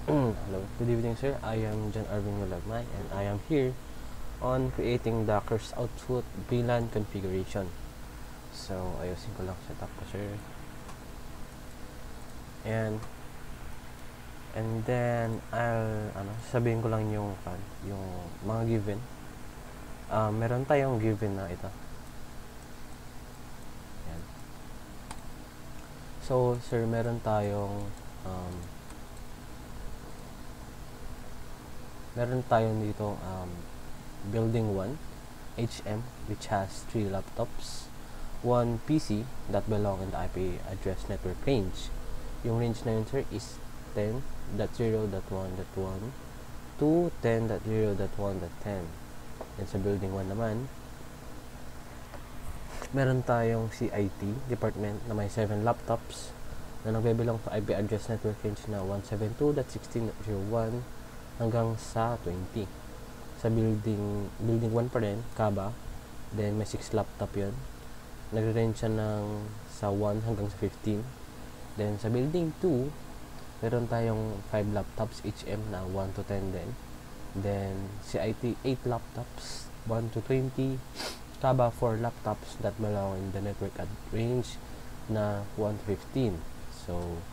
Hello, good evening sir. I am John Arvin Malagmay and I am here on creating the Curse Output VLAN configuration. So, ayusin ko lang setup ko sir. And then sabihin ko lang yung mga given. Meron tayong given na ito. Yan. So, sir, meron tayong dito building 1 HM which has 3 laptops, 1 PC that belong in the IP address network range. Yung range na yun sir is 10.0.1.1 to 10.0.1.10. And sa building 1 naman, meron tayong CIT department na may 7 laptops na nagbibilang sa IP address network range na 172.16.0.1 hanggang sa 20. Sa building 1 pa rin, Kaba, then may 6 laptop yun. Nagre-range siya sa 1 hanggang sa 15. Then sa building 2, meron tayong 5 laptops HM na 1 to 10 din. Then CIT 8 laptops, 1 to 20. Kaba 4 laptops that belong in the network at range na 1 to 15. So,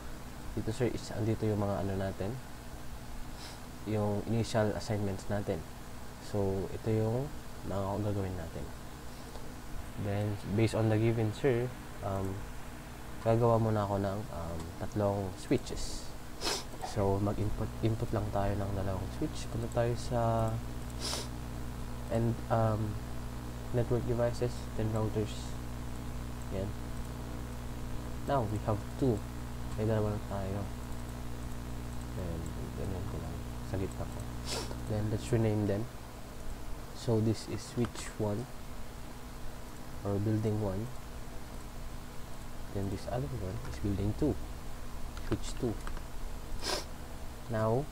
dito sir, andito yung mga natin, yung initial assignments natin. So, ito yung mga gagawin natin. Then, based on the given sir, gagawa muna ako ng 3 switches. So, input lang tayo ng 2 switch. Punta tayo sa network devices, then routers. Yan. Now, we have 2. May 2 lang tayo. Then, ganyan ko lang sa gitna ko. Then, let's rename them. So, this is switch 1 or building 1. Then, this other one is building 2. Switch 2. Now,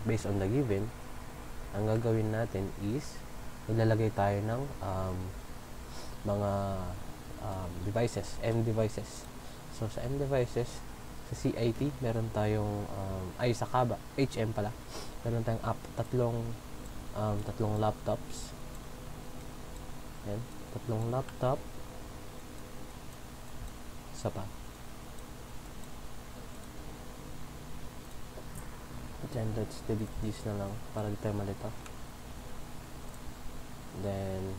based on the given, ang gagawin natin is ilalagay tayo ng mga devices, M devices. So, sa M devices, sa CIT, meron tayong sa Kaba, HM pala, meron tayong tatlong laptops. Yan, 3 laptop. Isa pa. Then, let's delete this na lang para di tayo malito. Then,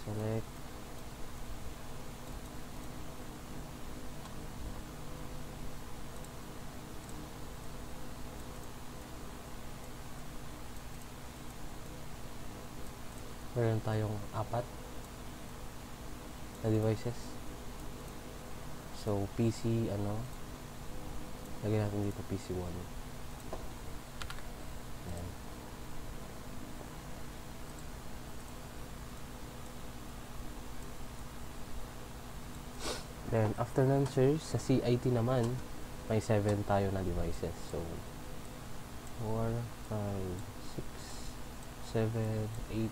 select. Meron tayong 4 na devices. So, PC, lagyan natin dito PC 1. Ayan. Then, after nun, sir, sa CIT naman, may 7 tayo na devices. So, 4, 5, 6, 7, 8,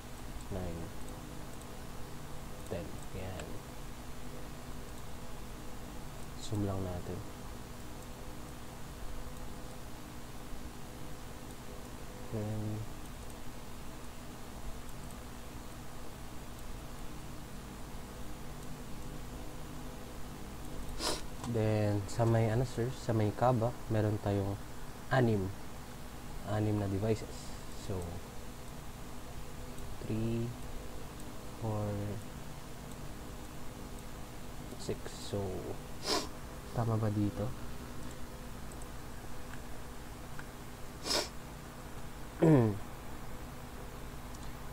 9, 10. Yan. Zoom lang natin. Then sa may sir, sa may Kaba, meron tayong 6 na devices. So 3, 4, 6. So tama ba dito?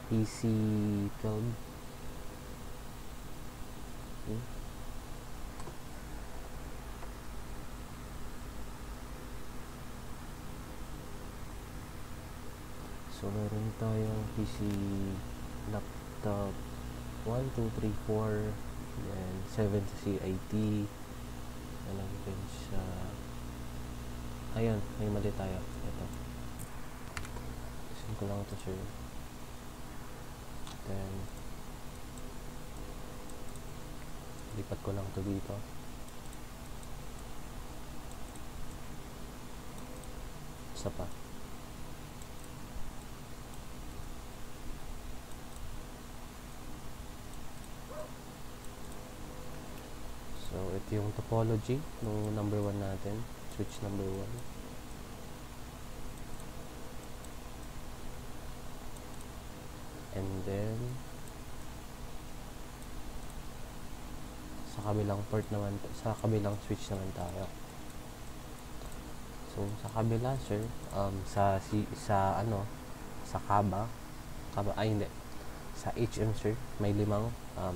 PC 12. Okay. So meron tayong PC laptop 1, 2, 3, 4, then 7 sa CIT. Alam din siya. Ayun, may mali tayo. Ito. Isin ko lang ito sir. Then lipat ko lang ito dito. isa pa. So, ito yung topology ng number 1 natin. Switch number 1. And then, sa kabilang port naman, sa kabilang switch naman tayo. So, sa kabila, sir, sa kaba, hindi. Sa HM, sir, may 5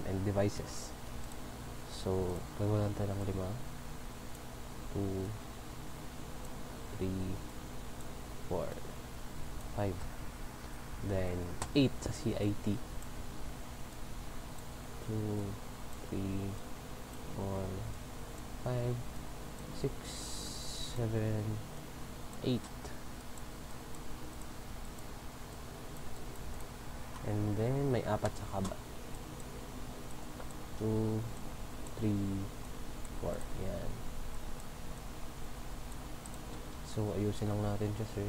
end devices. So, gagawin tayo ng 5. 2, 3, 4, 5. Then, 8 sa CIT. 2, 3, 4, 5, 6, 7, 8. And then, may 4 sa kaba. 2, 3, 4. Yan. So, ayusin lang natin siya, sir.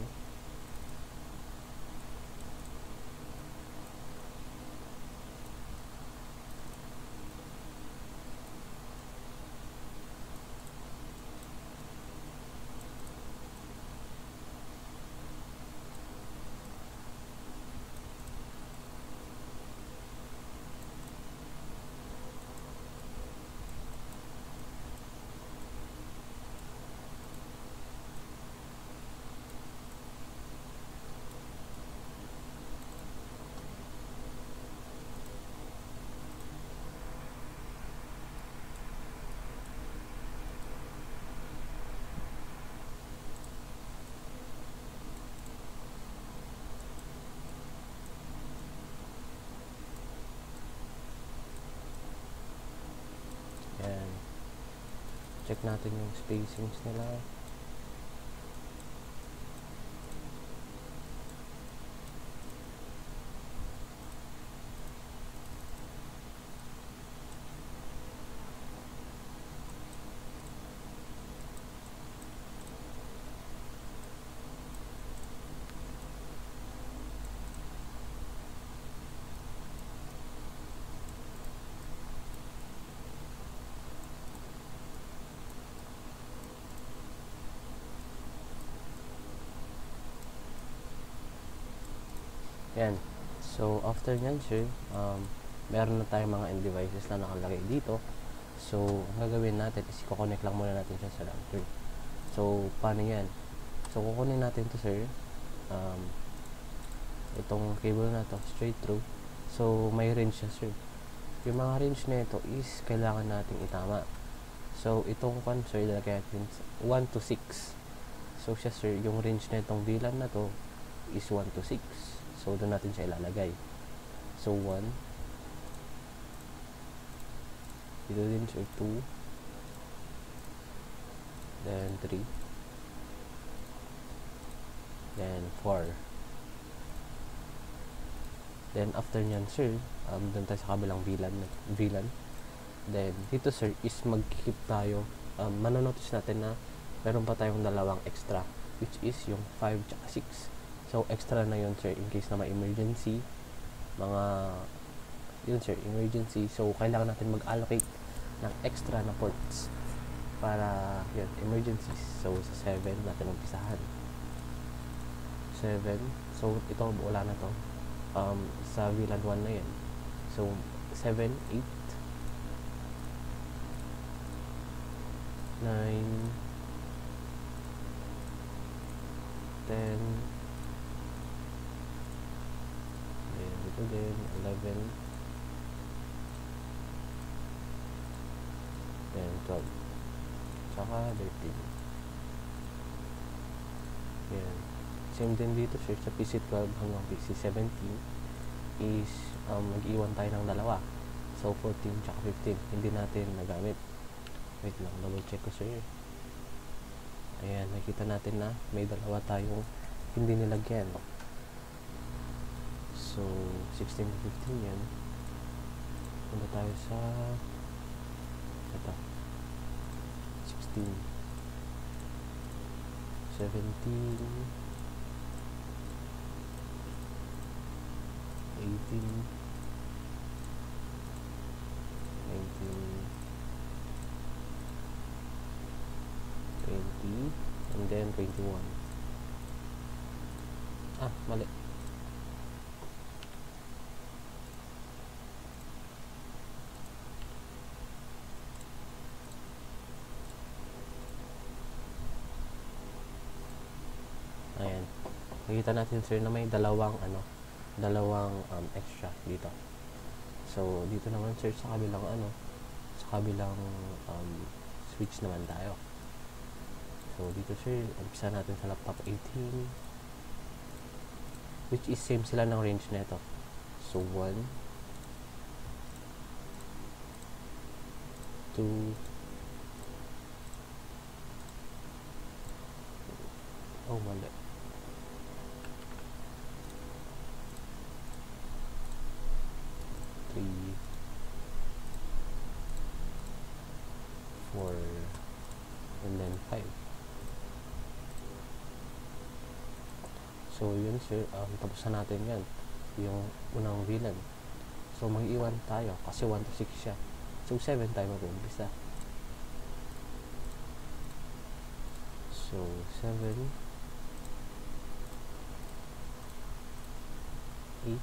Yan. Check natin yung spacings nila. Yan. So, after nyan, sir, meron na tayong mga end devices na nakalagay dito. So, ang gagawin natin is i-connect lang muna natin siya sa router. So, paano yan? So, kukunin natin to, sir. Itong cable na to, straight through. So, may range siya, sir. Yung mga range na ito is kailangan nating itama. So, itong one, sir, ilagay natin 1 to 6. So, siya, sir, yung range na itong VLAN na to is 1 to 6. So, doon natin siya ilalagay. So, 1. Dito din siya 2. Then, 3. Then, 4. Then, after nyan, sir, doon tayo sa kabilang VLAN. Then, dito, sir, is mag-keep tayo. Manonotice natin na meron pa tayong 2 extra, which is yung 5 tsaka 6. So, extra na yun, sir, in case na may emergency. Emergency. So, kailangan natin mag-allocate ng extra na ports para, yun, emergencies. So, sa 7 natin umpisahan. 7. So, ito, wala na to. Sa VLAN 1 na yun. So, 7, 8, 9, 10, dito din 11, then 12, tsaka 13. Yan. Same din dito, sir, sa PC12 hanggang PC17 is mag-iwan tayo ng 2. So, 14 tsaka 15 hindi natin nagamit. Wait lang, double check ko, sir. Ayan, nakita natin na may 2 tayong hindi nilagyan. So, 16 to 15 yan. Punta tayo sa ito. 16, 17, 18, 19, 20, and then 21. Mali. Ayan. Nakita natin sir na may dalawang extra dito. So dito naman sir sa kabilang switch naman tayo. So dito sir, umpisa natin sa laptop 18, which is same sila ng range nito. So 1, 2, mali. 3, 4, and then 5. So yun sir, tapos na natin yan, yung unang VLAN. So mag-iwan tayo kasi 1 to 6 siya. So 7 tayo mag-umpisa. So 7, 8,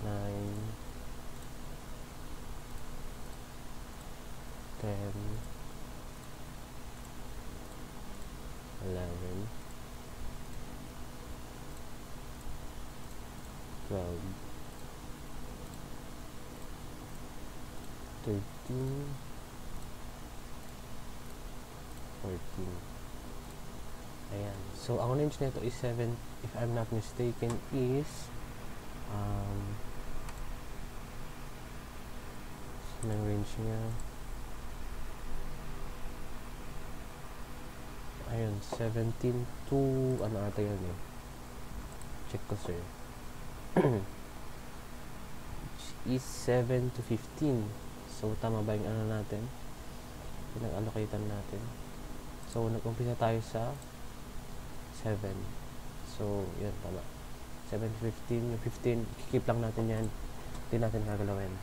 9, 10, 11, 12, 13, 14. Ayan. So, ang range nito is 7, if I'm not mistaken, is saan ang range niya? Ayun, 17 to ano ata yun eh. Check ko sir. Is 7 to 15. So, tama ba yung ano natin? Pinag-allocatean natin. So, nag-umpisa tayo sa 7. So, yun, tama. 7 to 15. Yung 15, kikip lang natin yan. Hindi natin gagalawin.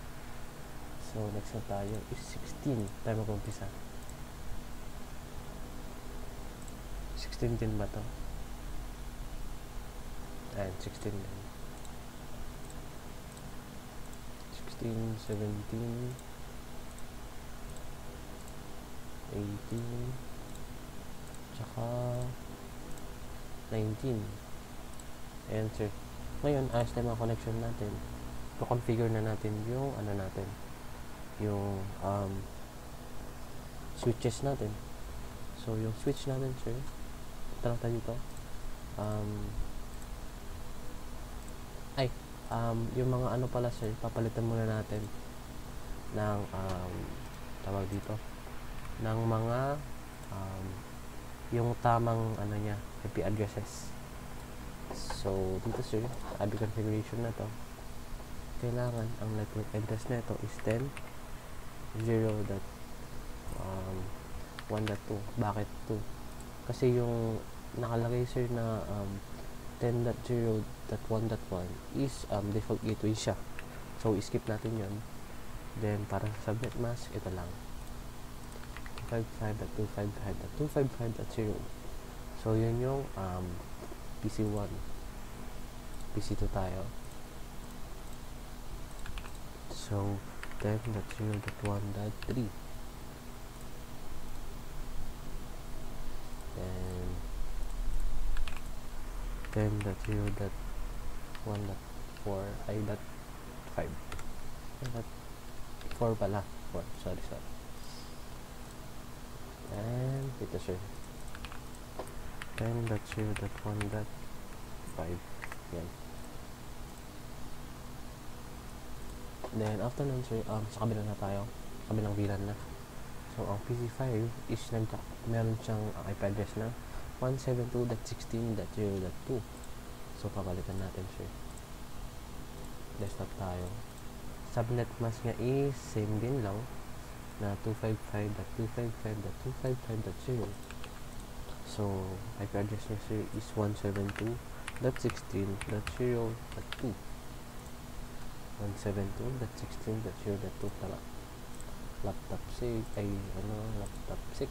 So, next na tayo is 16. Tayo mag-umpisa. 16 din ba to? Ayan, 16 din. 16, 17, 18, tsaka 19. Ayan sir. Ngayon, ayos na mga connection natin. I-configure na natin yung ano natin. Yung switches natin. So, yung switch natin sir, tara tayo dito. Yung mga ano pala sir, papalitan muna natin ng tawag dito ng mga yung tamang ano niya, IP addresses. So dito sir, IP configuration na to, kailangan ang network address nito is 10.0.1.2. Bakit 2? Kasi yung nakalagay sir na 10.0.1.1 is default gateway siya. So, skip natin yun. Then, para sa subnet mask, ito lang. 255.255.255.0. So, yun yung PC1. PC2 tayo. So, 10.0.1.3. Then, 10.0.1.4 ay .5 .4 pala 4, sorry and ito sir 10.0.1.5 yan. Then after nun sir, sa kabila na tayo, kabilang VLAN na. So ang PC5 is meron siyang IP address na 172.16.0.2. So, papalitan natin siya. Desktop tayo. Subnet mask niya is same din lang na 255.255.255.0. So, IP address niya sir is 172 172.16.0.2 172.16.0.2 pala. Laptop 6 ay laptop 6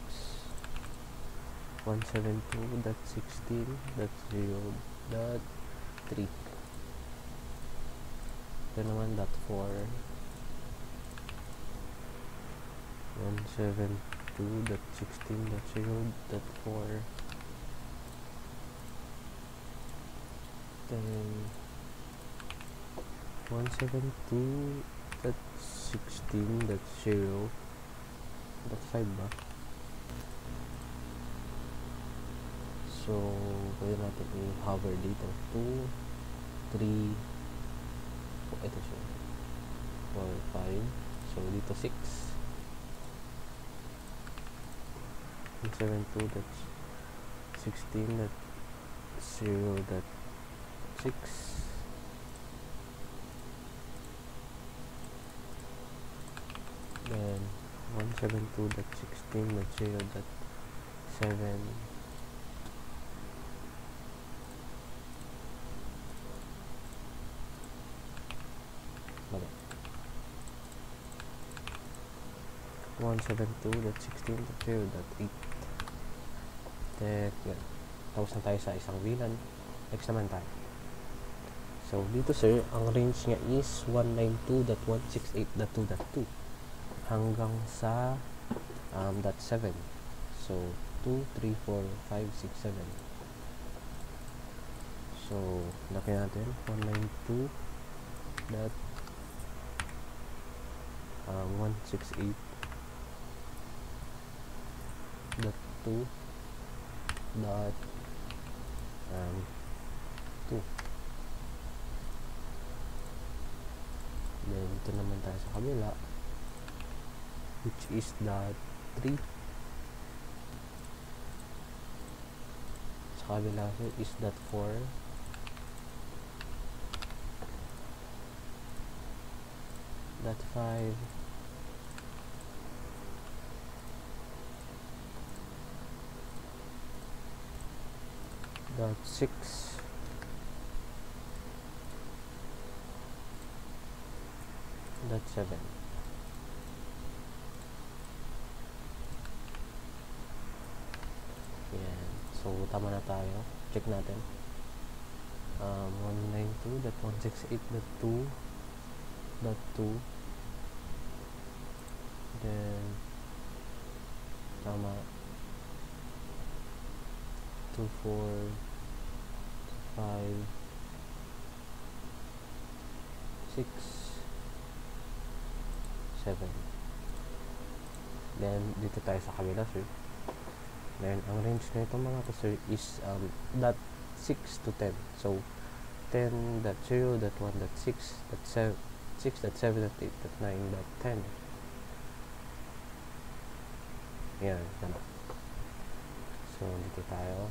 172.16.0.3 ito naman .4 172.16.0.4 then 172.16.0.5 ba? So, pwede natin i-hover dito 2, 3 ito siya 4, 5 so dito 6 172.16.0.6 then 172.16.0.7 mali 172.16.0.8 then yan tapos na tayo sa isang VLAN. Next naman tayo. So dito sir, ang range niya is 192.168.2.2 hanggang sa .7. So 2, 3, 4, 5, 6, 7. So laki natin 192.168.2.2 then ito naman tayo sa kabila which is .3 sa kabila is .4 .5 .6 .7 yan so tama na tayo check natin 192.168.2.2 then tama 2, 4, 5, 6, 7 then dito tayo sa kabila sir. Then ang range na ito mga to sir is .6 to 10 so 10.0.1.6 .7 .6.7 .8 .9 .10 yan ano. So dito tayo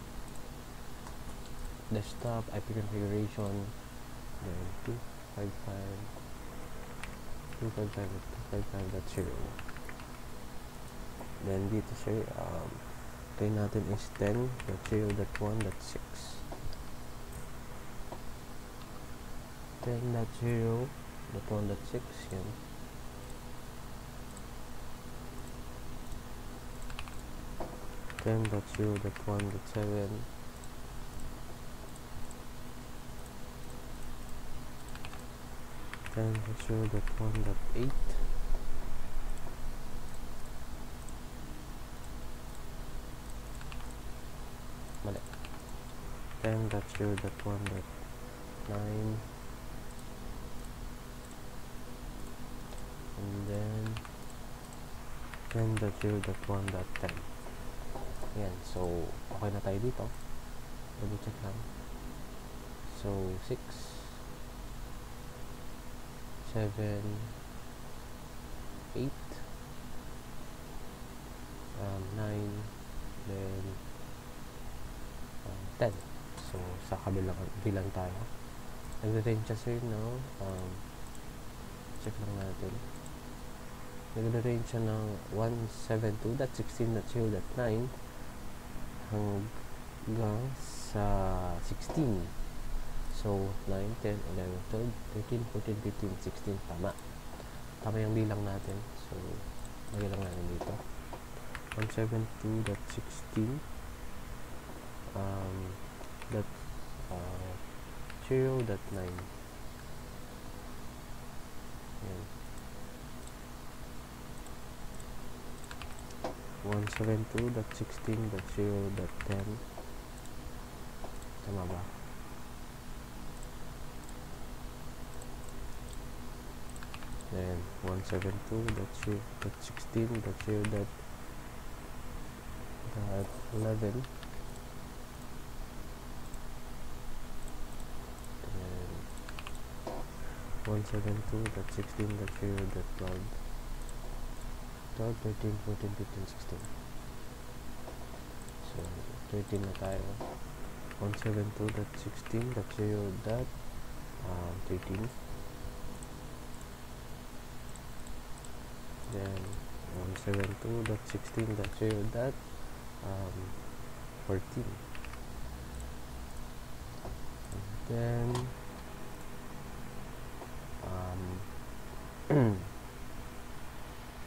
desktop IP configuration then 255.255.255.0 then dito sir try natin is 10.0.1.6 10.0.1.6 yan 10.0.1.7 10.0.1.8 mali 10.0.1.9 and then 10.0.1.10 yan so okay na tayo dito double check lang so 6 7 8 9 then 10 so sa kabilang bilang tayo nagre-range siya sir no check lang natin nagre-range siya ng 172.16.0.9 hanggang sa 16 So, 9, 10, 11, 12, 13, 14, 15, 16. Tama. Tama yung bilang natin. So, lagay lang natin dito. 172.16 dot 0.9. Yan. 172.16.0.10. Tama ba? Then 172.16.0.11. Then 172.16.0.12. 12, 13, 14, 15, 16. So 13 na tayo. 172.16.0.13. Then 172.16.0.14. Then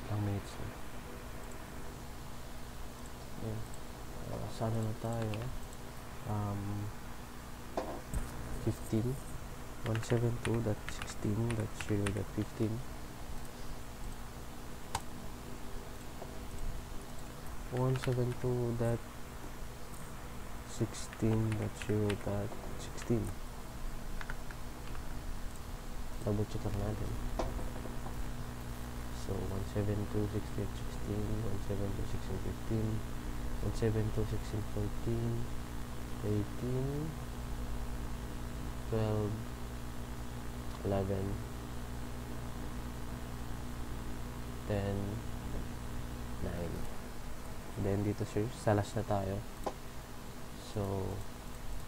ilang minutes na? Yan. Sana na tayo? 15. 172.16.0.15. 172.16.0.16. Double check lang natin. So 172.16.16, 172.16.15, 172.16.14, 18, 12, 11, 10, 9. Then dito sir, sa last na tayo. So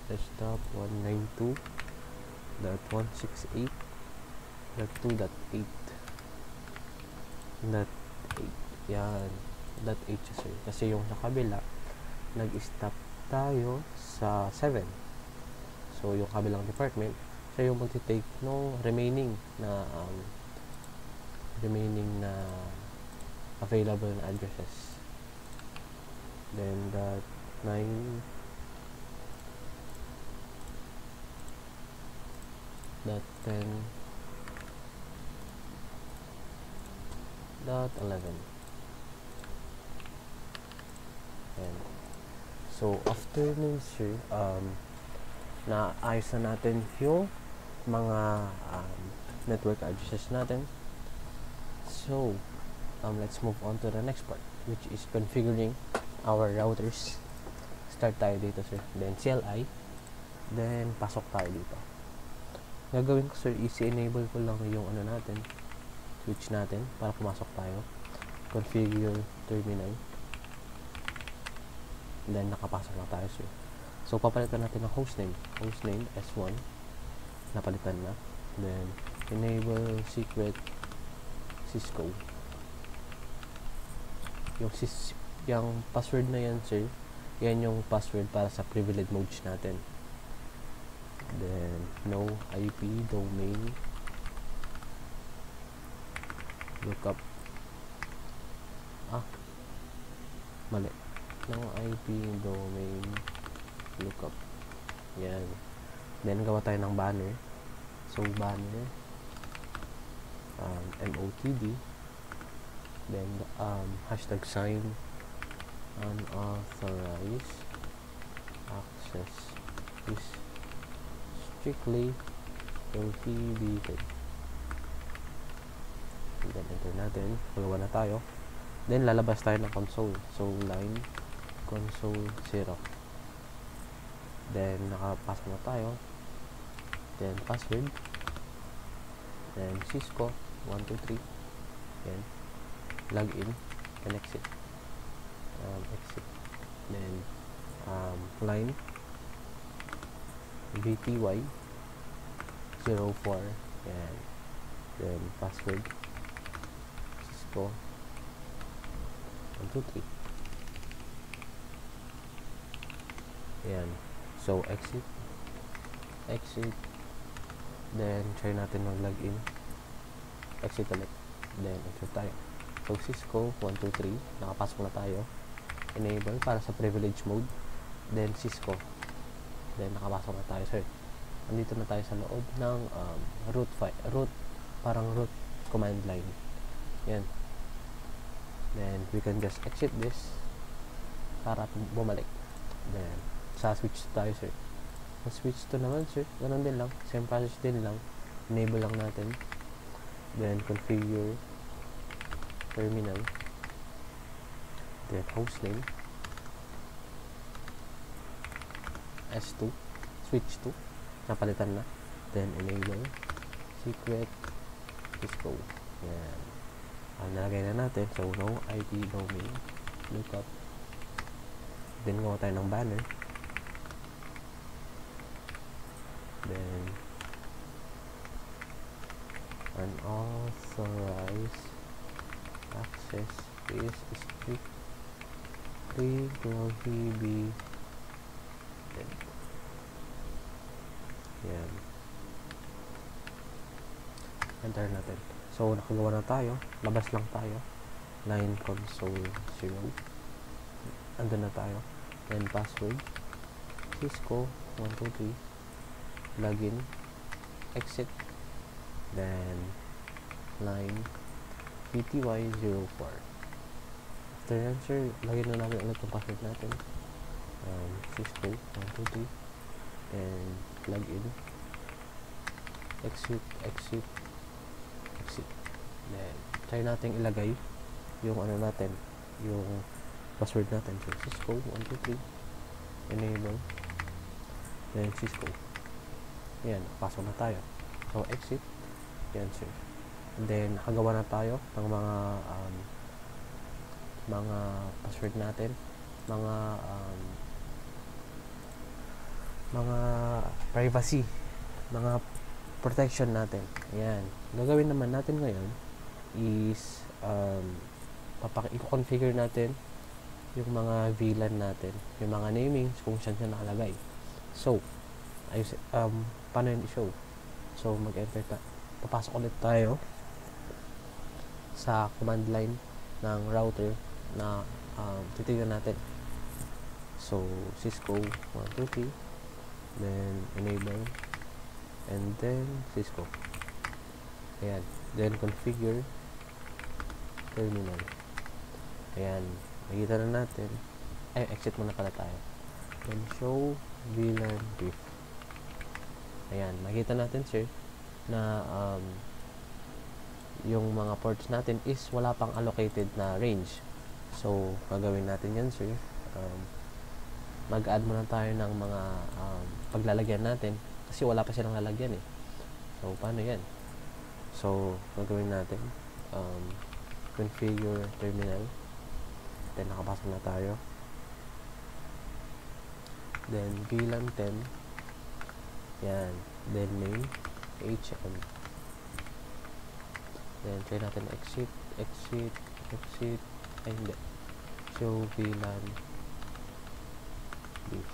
let's stop 192.168.2.8. Dot 8. Yan. Dot 8 siya sir. Kasi yung sa kabila, nag-stop tayo sa 7. So yung kabilang department, siya yung magti-take no remaining na available na addresses. Then that 9, that 10, that 11. And so after nun sir, naayos na natin yung mga network addresses natin. So let's move on to the next part, which is configuring our routers. Start tayo dito sir, then CLI, then pasok tayo dito. Gagawin ko sir, enable ko lang yung natin, switch natin para pumasok tayo. Configure terminal, then nakapasok na tayo sir. So papalitan natin ng hostname S1, napalitan na. Then enable secret Cisco. Yung password na yan sir, yan yung password para sa privileged modes natin. Then no IP domain lookup. Mali. No IP domain lookup. Yan. Then gawa tayo ng banner. So banner MOTD, then hashtag sign unauthorized access is strictly prohibited. Then enter natin, magawa na tayo. Then lalabas tayo ng console. So line console 0. Then nakapasok na tayo. Then password, then Cisco 123. Then login and exit. Exit. Then line VTY 04. Yan. Then password Cisco 123. Yan. So exit. exit, then try natin mag-login, exit ulit, then enter tayo. So Cisco 123, nakapasok na tayo, enable para sa privilege mode, then Cisco, then nakapasok na tayo. So andito na tayo sa loob ng parang root command line. Yan. Then we can just exit this para bumalik. Then sa switch tayo, sir. Sa switch to naman, sir, ganun din lang, same process din lang, enable lang natin, then configure terminal, then hostname S2, switch to, napalitan na, then enable secret Cisco. Yan. Ang nalagay na natin, so no IP domain, lookup, then gawa tayo ng banner, then unauthorized access is strictly prohibited. Yan. Enter natin. So nakagawa na tayo, labas lang tayo, line console 0, andun na tayo, then password Cisco 123, login, exit, then line PTY04. After yan, sir, lagyan na natin ulit yung password natin, Cisco 123, and login, exit, then try natin ilagay yung natin, yung password natin. So Cisco 123, enable, then Cisco. Yan, pasok na tayo. So exit, yan, sir. And then nakagawa na tayo ng mga password natin, mga privacy, mga protection natin. Ayan. Gagawin naman natin ngayon is i-configure natin yung mga VLAN natin, yung mga namings kung saan siya nakalagay. So, paano yun i-show? So, mag-enter papasok ulit tayo sa command line ng router na titignan natin. So, Cisco 123, then enable, and then Cisco. Ayan. Then configure terminal. Ayan. Makikita na natin. Ay, exit muna pala tayo. Then show VLAN brief. Ayan. Makikita natin, sir, na yung mga ports natin is wala pang allocated na range. So, gagawin natin yan, sir. Mag-add muna tayo ng mga paglalagyan natin kasi wala pa silang lalagyan eh. So, paano yan? So, gagawin natin configure terminal, then nakapasok na tayo, then VLAN 10, yan, then name HM, then try natin exit, ay hindi, show VLAN brief.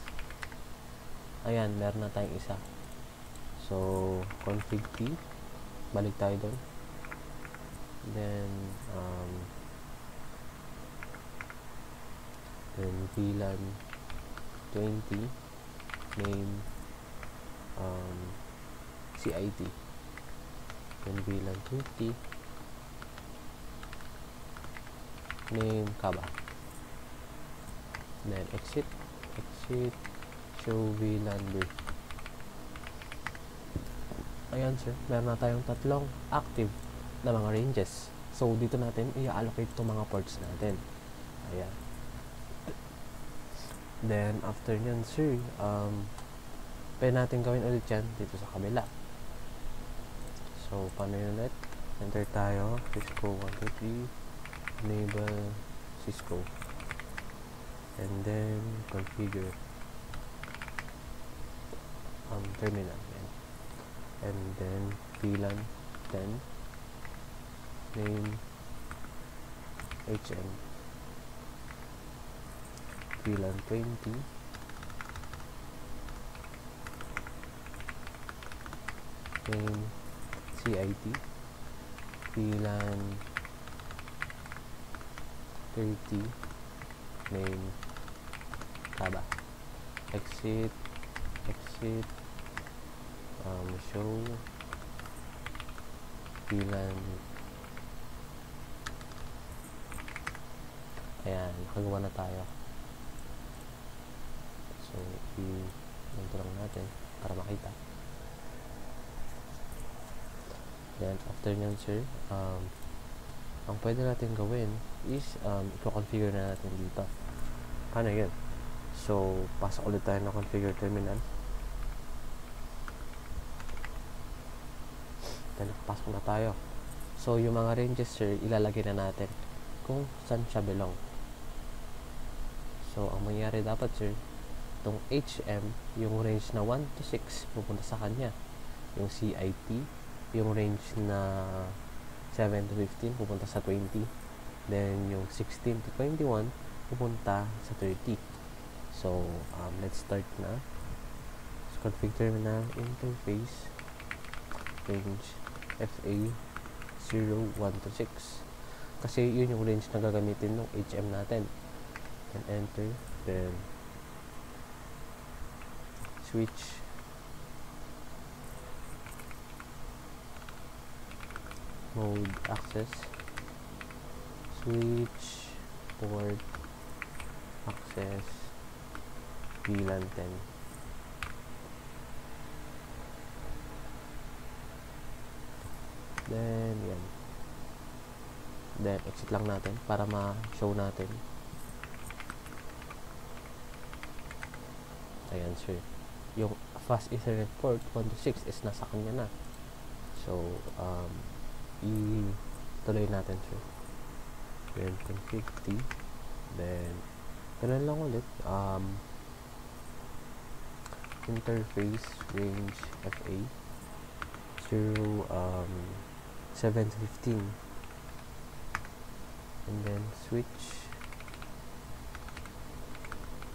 Ayan, meron na tayong isa. So, config T, balik tayo doon. Then VLAN 20, name CIT. Then VLAN 20, name Kaba. Then exit, show VLAN brief. Ayan, sir, meron na tayong tatlong active na mga ranges. So, dito natin i-allocate itong mga ports natin. Ayan. Then, after nyan, sir, pwede natin gawin ulit yan dito sa kabila. So, paano yun ulit? Enter tayo, Cisco 123, enable Cisco. And then, configure terminal. Yan. And then VLAN 10, name HM, VLAN 20, main CIT, VLAN 30, main Kaba, exit, show VLAN. Ayan, nakagawa na tayo. So, i-ito lang natin para makita. Then, after nyan, sir, ang pwede natin gawin is, i-configure na natin dito. Paano yun? So, pasok ulit tayo ng configure terminal. Then, pasok na tayo. So, yung mga ranges, sir, ilalagay na natin kung saan siya belong. So, ang mangyari dapat, sir, itong HM, yung range na 1 to 6, pupunta sa kanya. Yung CIT, yung range na 7 to 15, pupunta sa 20. Then, yung 16 to 21, pupunta sa 30. So, let's start na. So, config terminal, interface, range, FA, 0, 1 to 6. Kasi yun yung range na gagamitin ng HM natin. Then, enter. Then, switch. Mode, access. Switch, port, access, VLAN 10. Then, yan. Then, exit lang natin para ma-show natin. Ayan, sir. Yung fast Ethernet port 1 to 6 is nasa kanya na. So, i-tuloy natin, sir. Then, config T. Then, ganun lang ulit. Interface, range, FA. 0, 7 to 15. And then, switch.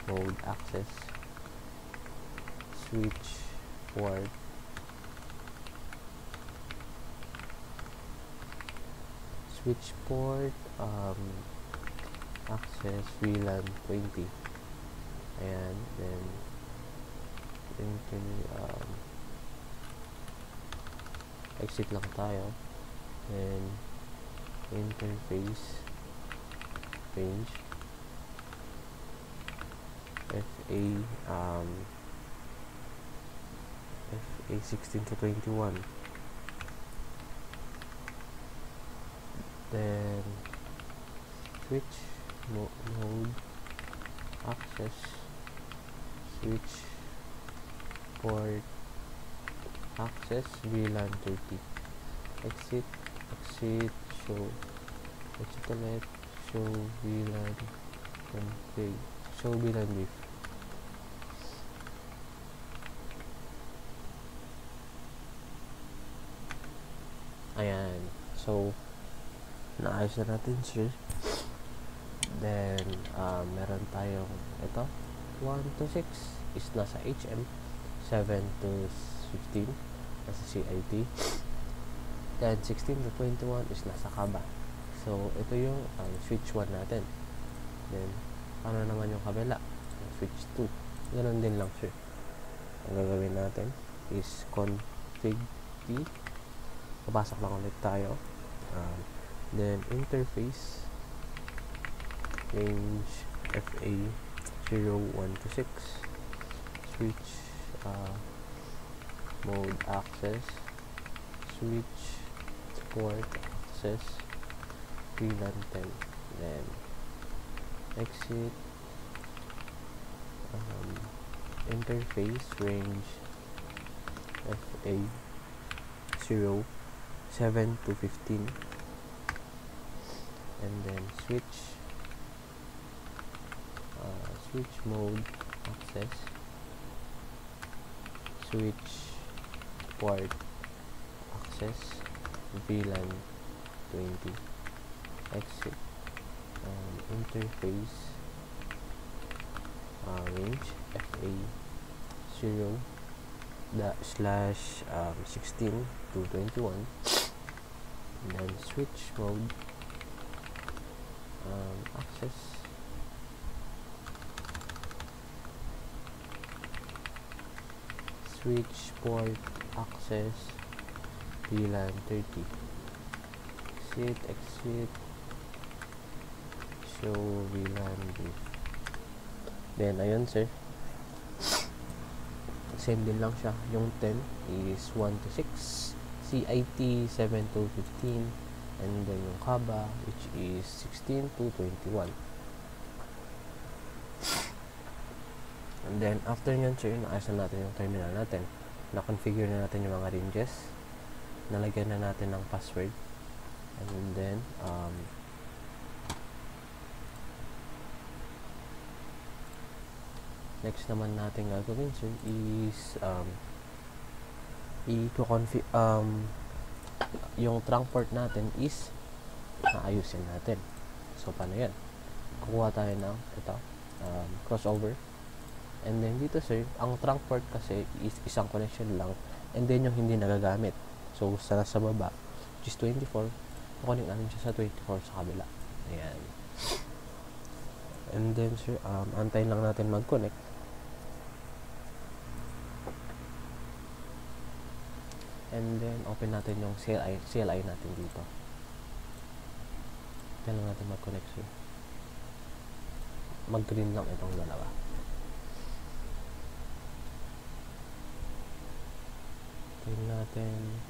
Mode, access. Switch, port, access, VLAN 20. Ayan, then exit lang tayo. Then interface, range, FA, FA 16 to 21. Then switch, mode, access, switch, port, access, VLAN 30. Exit, show, exit ulit, show VLAN config, show VLAN brief. Ayan. So, naayos na natin, sir. Then, meron tayong ito. 1 to 6 is nasa HM. 7 to 15 nasa CIT. Then, 16 to 21 is nasa Kaba. So, ito yung switch 1 natin. Then, ano naman yung kabila? Switch 2. Ganun din lang, sir. Ang gagawin natin is config T. Papasok lang ulit tayo. Then, interface, range, FA, 0, 1 to 6. Switch, mode, access. Switch, port, access, VLAN 10. Then, exit, interface, range, FA, 0, 7 to 15. And then switch mode, access, switch, port, access, VLAN 20. Exit, interface, range, FA, 0, 16 to 21, and then switch mode, access, switch port access, VLAN 30, exit, show VLAN brief. Then ayun sir, same din lang siya. Yung 10 is 1 to 6, CIT 7 to 15, and then yung KABA which is 16 to 21. And then after nyan sir, naayos na natin yung terminal natin, na-configure na natin yung mga ranges, nalagyan na natin ng password, and then next naman natin gagawin sir is yung trunk port natin is naayusin natin. So paano yan? Kukuha tayo ng ito, crossover, and then dito sir, ang trunk port kasi is isang connection lang, and then yung hindi nagagamit, so sa nasa baba which is 24, kukunin natin siya sa 24 sa kabila. Ayan. And then sir, antayin lang natin mag-connect. And then open natin yung CLI natin dito. Antayin lang natin mag-connect sir. Mag-green lang itong dalawa. Antayin natin.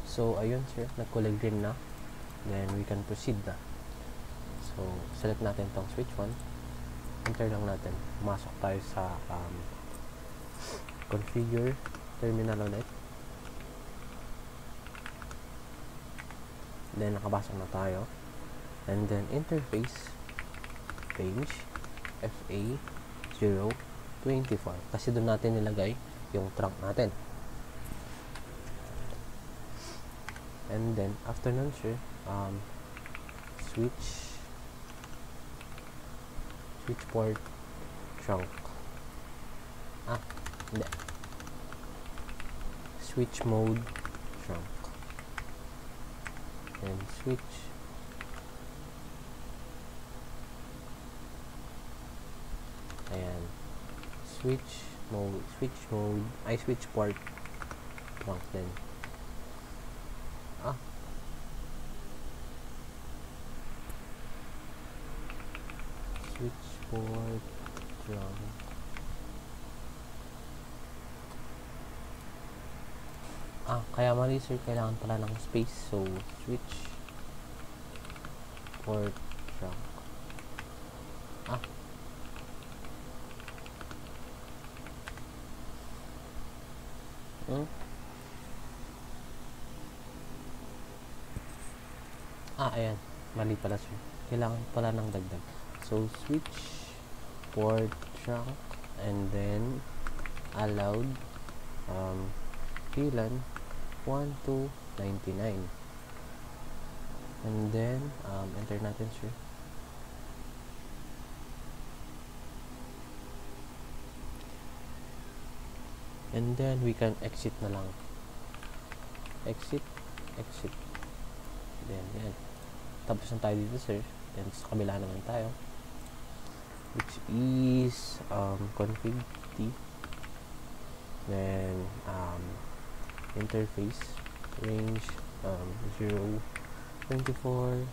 So ayun sir, nag-color green na. Then we can proceed na. So select natin tong switch 1. Enter lang natin. Pumasok tayo sa configure terminal ulit. Then nakabasok na tayo. And then interface range FA024. Kasi doon natin nilagay yung trunk natin. And then after nun sir, switch port trunk. Hindi. Switch mode trunk. And switch ayan. Switch mode, switch port trunk din. Switch port trunk. Kaya mali sir, kailangan pala ng space, so switch port trunk. Ayan, mali pala sir, kailangan pala ng dagdag. So switch port trunk, and then allowed VLAN 1 to 99, and then enter natin sir. And then we can exit na lang. Exit. Then yan. Tapos na tayo dito sir. Then sa kabila naman tayo, which is config T. Then interface range 024.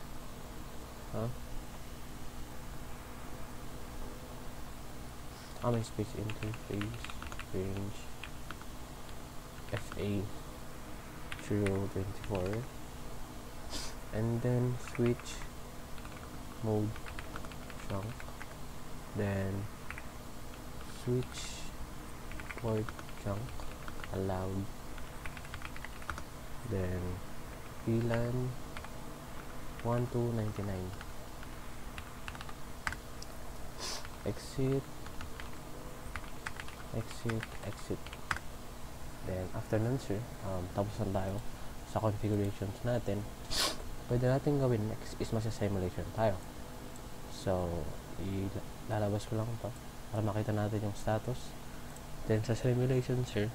May space, interface range FA024, and then switch mode trunk, then switch port trunk allowed, then VLAN 1 to 99, exit. Then after nun sir, tapos na tayo sa configurations natin. Pwede natin gawin next is masa-simulation tayo. So, lalabas ko lang to para makita natin yung status. Then, sa simulation, sir,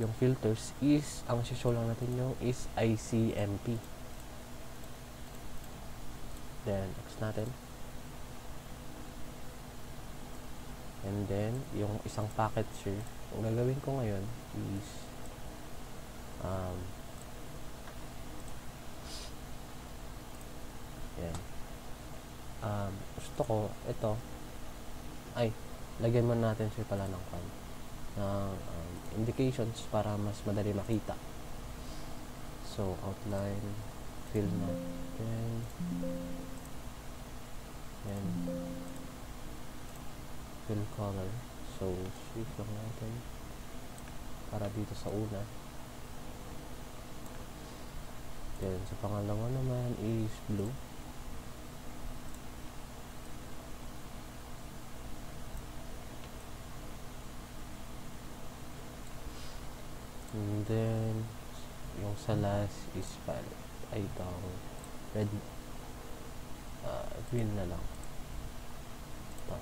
yung filters is, ang show lang natin yung is ICMP. Then, X natin. And then, yung isang packet, sir, ang gagawin ko ngayon is, yan. Gusto ko, ito, lagyan mo natin sir pala ng indications para mas madali makita. So, outline, fill natin, and fill color. So, shift lang natin para dito sa una. Then, sa pangalawa naman is blue. And then, yung sa last is violet. Ay, itong red. Green na lang. Ito.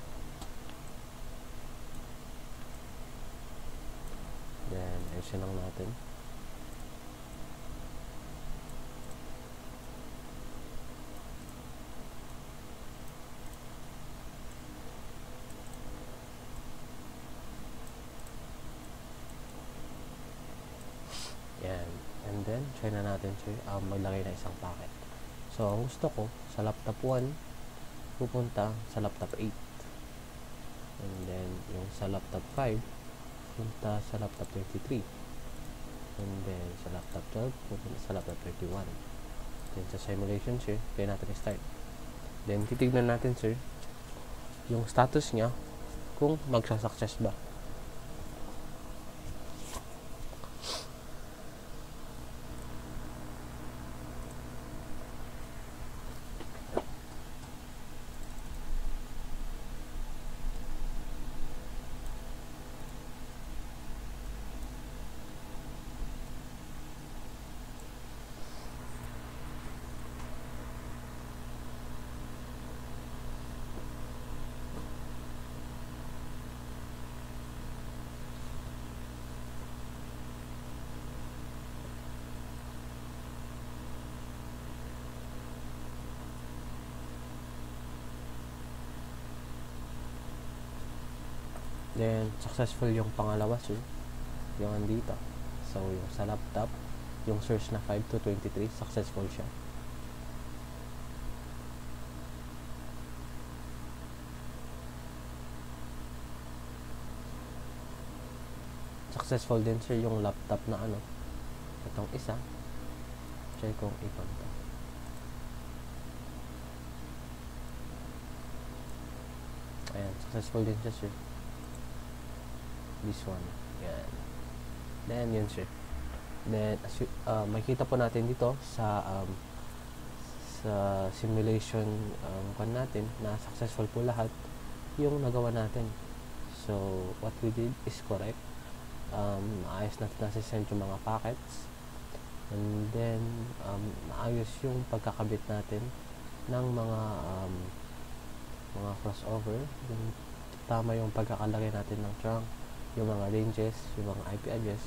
Then, ayusin lang natin. Yan. And then, try na natin maglagay na isang packet. So, ang gusto ko, sa laptop 1, pupunta sa laptop 8. And then, yung sa laptop 5, pupunta sa laptop 23. And then, sa laptop 12, pupunta sa laptop 31. Then, sa simulation, sir, kaya natin start. Then, titignan natin, sir, yung status niya, kung magsa-success ba. Then, successful yung pangalawa, sir. Yung andito. So, yung sa laptop, yung search na 5 to 23, successful siya. Successful din, sir, yung laptop na itong isa. Try kong ikon to. Ayan, successful din siya, sir. This one. Yan. Then, yun sir. Then, makikita po natin dito sa simulation natin na successful po lahat yung nagawa natin. So, what we did is correct. Maayos natin nasisend yung mga packets. And then, maayos yung pagkakabit natin ng mga crossover. Yung tama yung pagkakalagay natin ng trunk, yung mga ranges, yung mga IP address.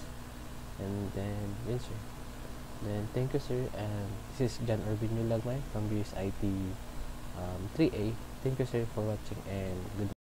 And then, yun sir. Then, thank you sir. And this is John Irvin Lagmay from BSIT 3A. Thank you sir for watching and good